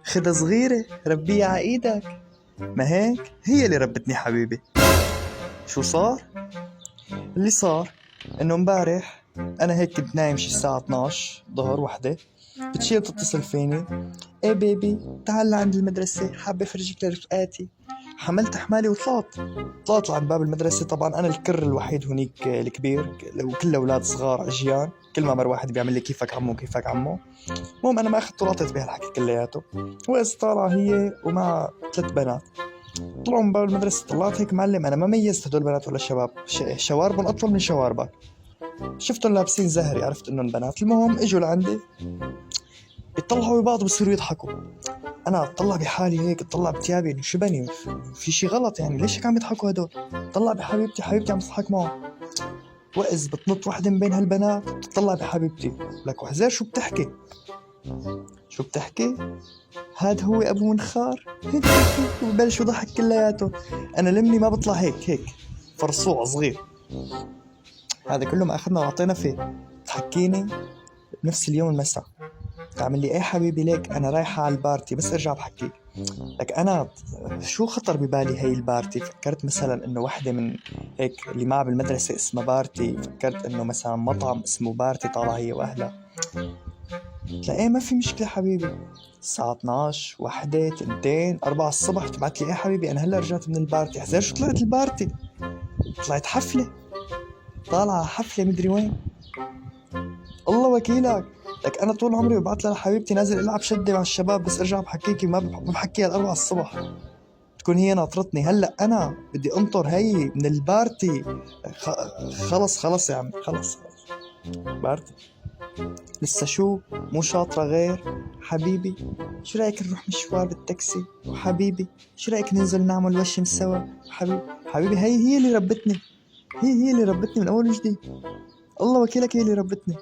خدها صغيرة ربيها ع ايدك. ما هيك هي اللي ربتني حبيبي. شو صار؟ اللي صار انه امبارح انا هيك كنت نايم شي الساعة 12 ظهر وحدة، بتشيل تتصل فيني: ايه بيبي تعال لعند المدرسة، حابة افرجيك لرفقاتي. حملت حمالي طلعت لعند باب المدرسة. طبعا انا الكر الوحيد هنيك الكبير، وكل اولاد صغار عجيان، كل ما مر واحد بيعمل لي كيفك عمو كيفك عمو. المهم انا ما اخذت ولطت بهالحكي كلياته. وإذ طالعة هي ومع 3 بنات طلعوا من باب المدرسة. طلعت هيك معلم، انا ما ميزت هدول بنات ولا شباب، شواربهم اطول من شواربك. شفتهم لابسين زهري، عرفت انهم بنات. المهم اجوا لعندي بيطلعوا ببعض بصيروا يضحكوا. انا اطلع بحالي هيك، اطلع بتيابي انه شبني في شي غلط، يعني ليش هيك عم يضحكوا هدول؟ طلع بحبيبتي، حبيبتي عم تضحك معه. وإذ بتنط وحدة من بين هالبنات بتطلع بحبيبتي. لك وحزير شو بتحكي؟ شو بتحكي؟ هاد هو ابو منخار. وببلشوا ضحك كلياته. انا لمني ما بطلع هيك فرصوع صغير. هذا كله ما اخذنا وعطينا فيه. تحكيني بنفس اليوم المساء تعمل لي: ايه حبيبي ليك انا رايحة على البارتي بس ارجع بحكيك. لك انا شو خطر ببالي هي البارتي؟ فكرت مثلا انه وحدة من هيك اللي معها بالمدرسة اسمها بارتي، فكرت انه مثلا مطعم اسمه بارتي طالعة هي واهلها. لا ايه ما في مشكلة حبيبي. الساعة 12 1 2 4 الصبح تبعت لي: ايه حبيبي انا هلا رجعت من البارتي. حزير شو طلعت البارتي؟ طلعت حفلة، طالعة حفلة مدري وين. الله وكيلك. لك انا طول عمري ببعت لها: حبيبتي نازل العب شدة مع الشباب بس ارجع بحكيكي. ما بحكيها 4 الصبح. تكون هي ناطرتني. هلا انا بدي انطر هي من البارتي. خلص يا عمي خلص. بارتي لسه شو مو شاطرة غير. حبيبي شو رأيك نروح مشوار بالتاكسي؟ وحبيبي شو رأيك ننزل نعمل وشم سوا؟ حبيبي هي اللي ربتني. هي اللي ربتني من أول وجديد. الله وكيلك هي اللي ربتني.